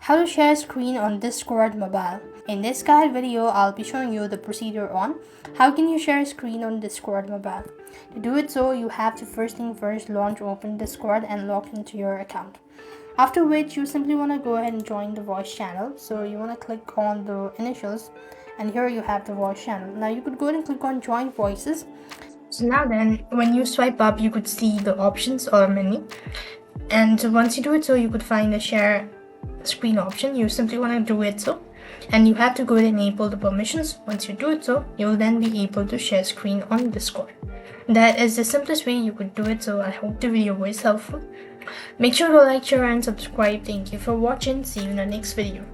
How to share screen on Discord mobile. In this guide video, I'll be showing you the procedure on how can you share screen on Discord mobile. To do it so, you have to first launch open Discord and log into your account. After which you simply want to go ahead and join the voice channel. So you want to click on the initials and here you have the voice channel. Now you could go ahead and click on join voices. So now then, when you swipe up, you could see the options or menu. And once you do it so, you could find the share screen option. You simply want to do it so, and you have to go ahead and enable the permissions. Once you do it so, you will then be able to share screen on Discord. That is the simplest way you could do it, so I hope the video was helpful. Make sure to like, share and subscribe. Thank you for watching. See you in the next video.